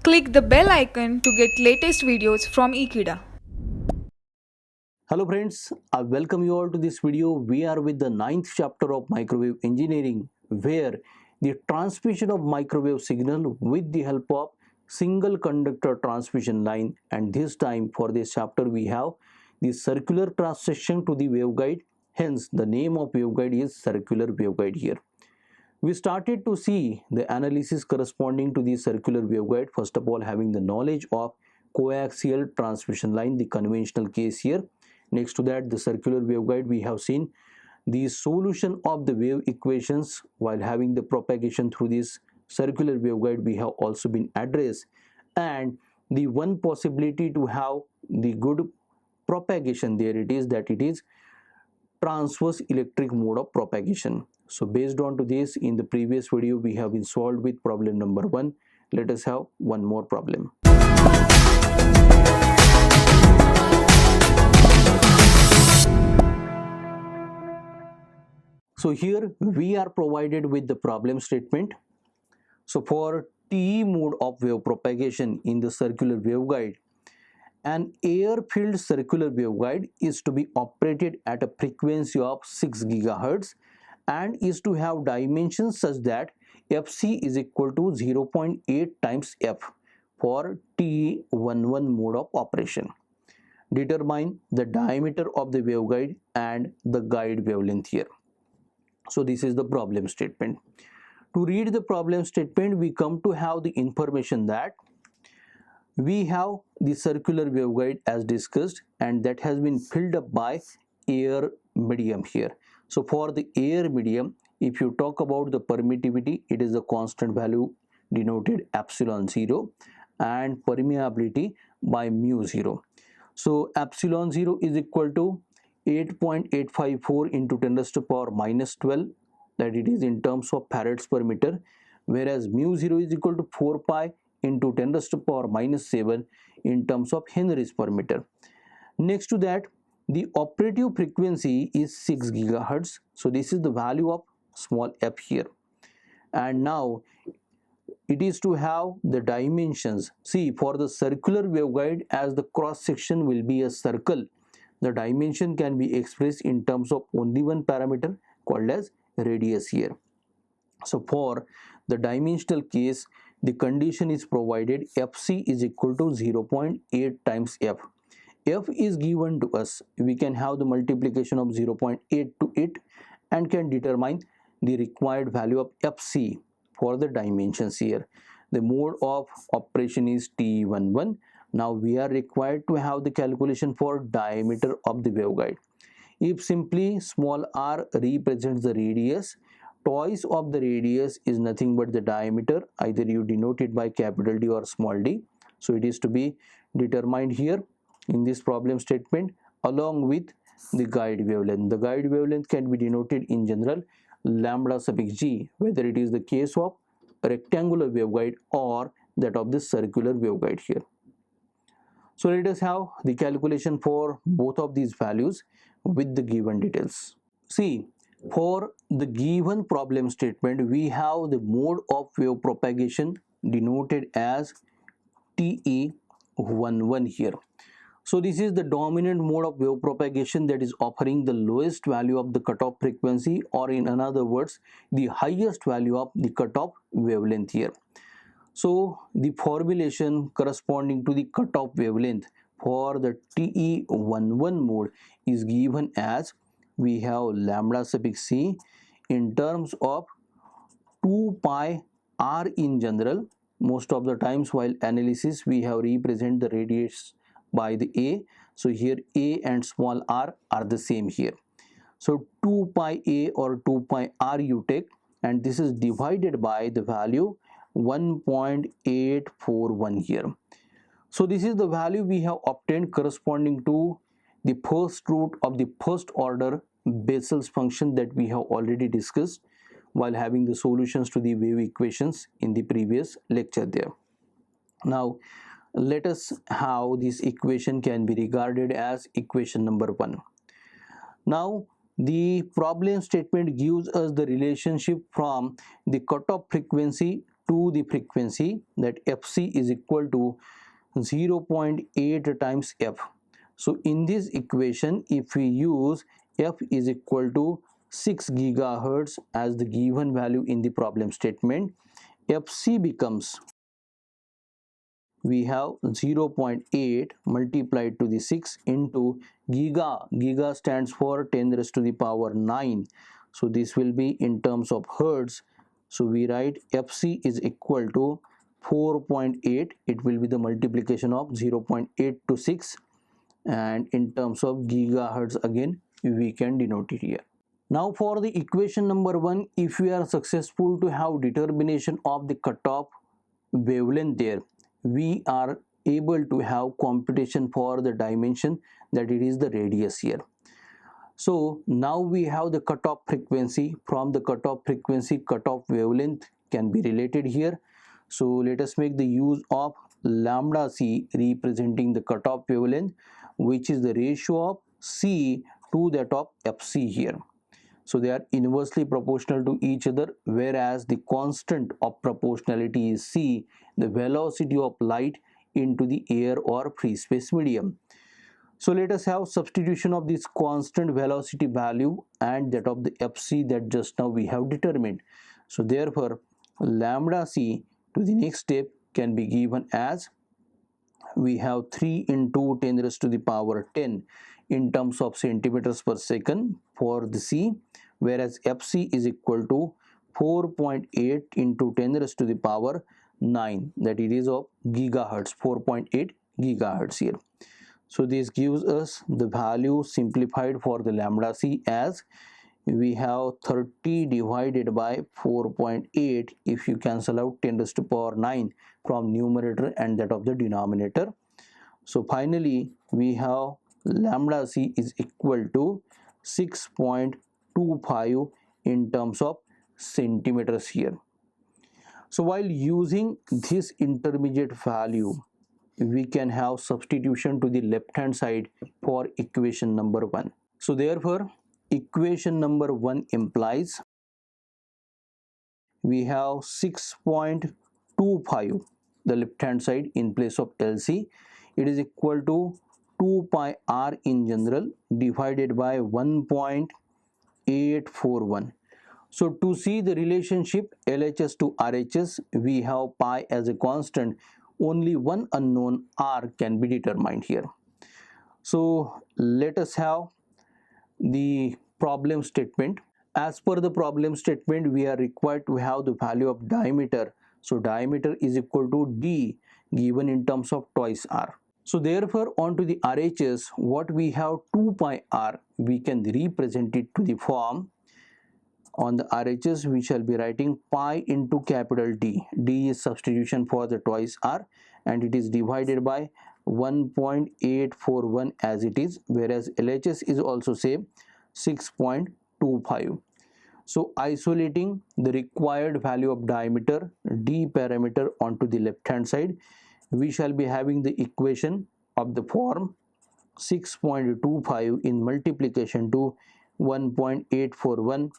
Click the bell icon to get latest videos from Ekeeda. Hello friends, I welcome you all to this video. We are with the ninth chapter of microwave engineering, where the transmission of microwave signal with the help of single conductor transmission line, and this time for this chapter we have the circular cross section to the waveguide. Hence the name of waveguide is circular waveguide here. We started to see the analysis corresponding to the circular waveguide, first of all having the knowledge of coaxial transmission line, the conventional case here. Next to that, the circular waveguide, we have seen the solution of the wave equations while having the propagation through this circular waveguide we have also been addressed, and the one possibility to have the good propagation there it is that it is transverse electric mode of propagation. So based on to this, in the previous video we have been solved with problem number 1. Let us have one more problem. So here we are provided with the problem statement. So for TE mode of wave propagation in the circular waveguide, an air-filled circular waveguide is to be operated at a frequency of 6 GHz and is to have dimensions such that Fc is equal to 0.8 times F for TE11 mode of operation. Determine the diameter of the waveguide and the guide wavelength here. So this is the problem statement. To read the problem statement, we come to have the information that we have the circular waveguide as discussed, and that has been filled up by air medium here. So for the air medium, if you talk about the permittivity, it is a constant value denoted epsilon 0, and permeability by mu 0. So epsilon 0 is equal to 8.854 into 10 raised to power minus 12, that it is in terms of farads per meter, whereas mu 0 is equal to 4 pi into 10 raised to power minus 7 in terms of henries per meter. Next to that, the operative frequency is 6 GHz. So this is the value of small f here. And now it is to have the dimensions. See, for the circular waveguide, as the cross section will be a circle, the dimension can be expressed in terms of only one parameter called as radius here. So for the dimensional case, the condition is provided Fc is equal to 0.8 times F. F is given to us. We can have the multiplication of 0.8 to it and can determine the required value of Fc for the dimensions here. The mode of operation is T11. Now we are required to have the calculation for diameter of the waveguide. If simply small r represents the radius, twice of the radius is nothing but the diameter, either you denote it by capital D or small d. So it is to be determined here in this problem statement along with the guide wavelength. The guide wavelength can be denoted in general lambda suffix g, whether it is the case of rectangular waveguide or that of the circular waveguide here. So let us have the calculation for both of these values with the given details. See, for the given problem statement, we have the mode of wave propagation denoted as TE11 here. So this is the dominant mode of wave propagation that is offering the lowest value of the cutoff frequency, or in other words, the highest value of the cutoff wavelength here. So the formulation corresponding to the cutoff wavelength for the TE11 mode is given as, we have lambda suffix c in terms of 2 pi r in general. Most of the times while analysis we have represent the radius by the a. So here a and small r are the same here. So 2 pi a or 2 pi r you take, and this is divided by the value 1.841 here. So this is the value we have obtained corresponding to the first root of the first order Bessel's function that we have already discussed while having the solutions to the wave equations in the previous lecture there. Now let us how this equation can be regarded as equation number 1. Now the problem statement gives us the relationship from the cutoff frequency to the frequency, that Fc is equal to 0.8 times F. So in this equation, if we use F is equal to 6 gigahertz as the given value in the problem statement, Fc becomes, we have 0.8 multiplied to the 6 into giga stands for 10 raised to the power 9, so this will be in terms of hertz. So we write Fc is equal to 4.8, it will be the multiplication of 0.8 to 6, and in terms of gigahertz again we can denote it here. Now for the equation number 1, if we are successful to have determination of the cutoff wavelength there, we are able to have computation for the dimension, that it is the radius here. So now we have the cutoff frequency. From the cutoff frequency, cutoff wavelength can be related here. So let us make the use of lambda c representing the cutoff wavelength, which is the ratio of c to that of Fc here. So they are inversely proportional to each other, whereas the constant of proportionality is c, the velocity of light into the air or free space medium. So let us have substitution of this constant velocity value and that of the Fc that just now we have determined. So therefore lambda c to the next step can be given as, we have 3 into 10 raised to the power 10 in terms of centimeters per second for the c, whereas Fc is equal to 4.8 into 10 raised to the power 9, that it is of gigahertz, 4.8 gigahertz here. So this gives us the value simplified for the lambda c as, we have 30 divided by 4.8, if you cancel out 10 raised to power 9 from numerator and that of the denominator. So finally we have lambda c is equal to 6.25 in terms of centimeters here. So while using this intermediate value, we can have substitution to the left hand side for equation number 1. So therefore equation number 1 implies, we have 6.25, the left hand side in place of LC, it is equal to 2 pi r in general divided by 1.841. So to see the relationship LHS to RHS, we have pi as a constant, only one unknown r can be determined here. So let us have the problem statement. As per the problem statement, we are required to have the value of diameter. So diameter is equal to d given in terms of twice r. So therefore onto the RHS, what we have 2 pi r, we can represent it to the form, on the RHS we shall be writing pi into capital D. D is substitution for the twice r and it is divided by 1.841 as it is, whereas LHS is also same 6.25. So isolating the required value of diameter D parameter onto the left hand side, we shall be having the equation of the form 6.25 in multiplication to 1.841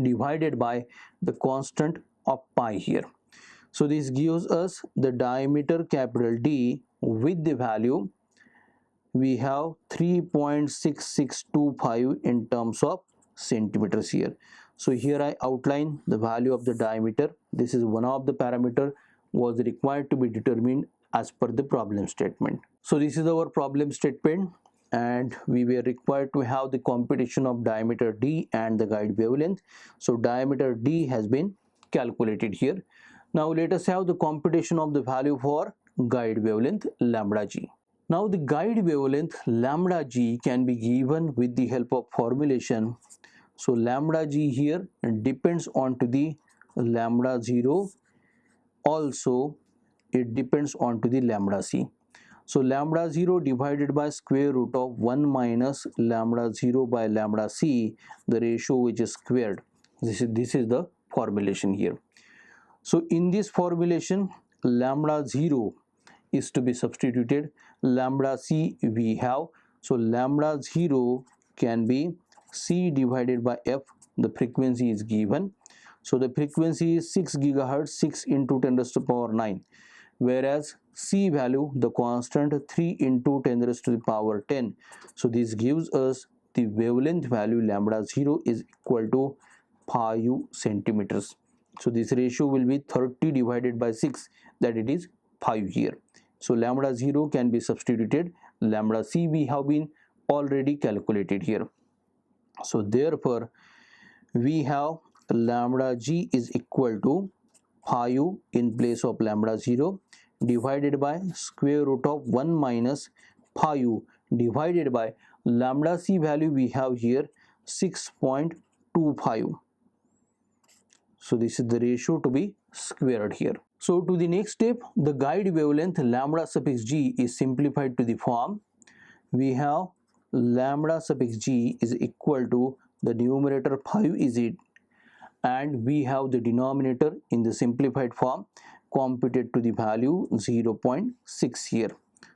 divided by the constant of pi here. So this gives us the diameter capital D with the value, we have 3.6625 in terms of centimeters here. So here I outline the value of the diameter. This is one of the parameter was required to be determined as per the problem statement. So this is our problem statement and we were required to have the computation of diameter D and the guide wavelength. So diameter D has been calculated here. Now let us have the computation of the value for guide wavelength lambda g. Now the guide wavelength lambda g can be given with the help of formulation. So lambda g here depends on to the lambda 0, also it depends on to the lambda c. So lambda 0 divided by square root of 1 minus lambda 0 by lambda c, the ratio which is squared. This is the formulation here. So in this formulation, lambda 0 is to be substituted, lambda c we have. So lambda 0 can be c divided by f, the frequency is given. So the frequency is 6 gigahertz, 6 into 10 raised to the power 9, whereas C value, the constant, 3 into 10 raised to the power 10. So this gives us the wavelength value lambda 0 is equal to 5 centimeters. So this ratio will be 30 divided by 6, that it is 5 here. So lambda 0 can be substituted. Lambda C we have been already calculated here. So therefore we have lambda G is equal to 5 in place of lambda 0 divided by square root of 1 minus 5 divided by lambda C value we have here 6.25. So this is the ratio to be squared here. So to the next step, the guide wavelength lambda suffix G is simplified to the form. We have lambda suffix G is equal to the numerator 5 is it, and we have the denominator in the simplified form computed to the value 0.6 here.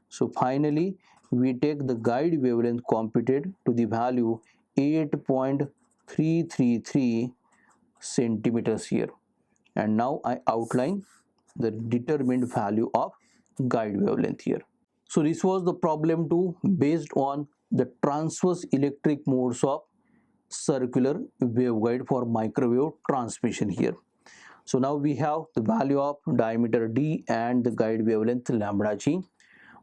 So finally we take the guide wavelength computed to the value 8.333 centimeters here, and now I outline the determined value of guide wavelength here. So this was the problem 2 based on the transverse electric modes of circular waveguide for microwave transmission here. So now we have the value of diameter D and the guide wavelength lambda G.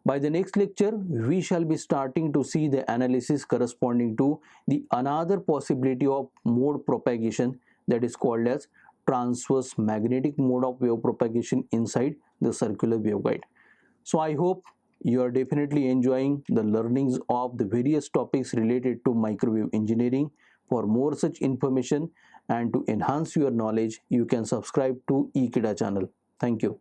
By the next lecture, we shall be starting to see the analysis corresponding to the another possibility of mode propagation, that is called as transverse magnetic mode of wave propagation inside the circular waveguide. So I hope you are definitely enjoying the learnings of the various topics related to microwave engineering. For more such information and to enhance your knowledge, you can subscribe to Ekeeda channel. Thank you.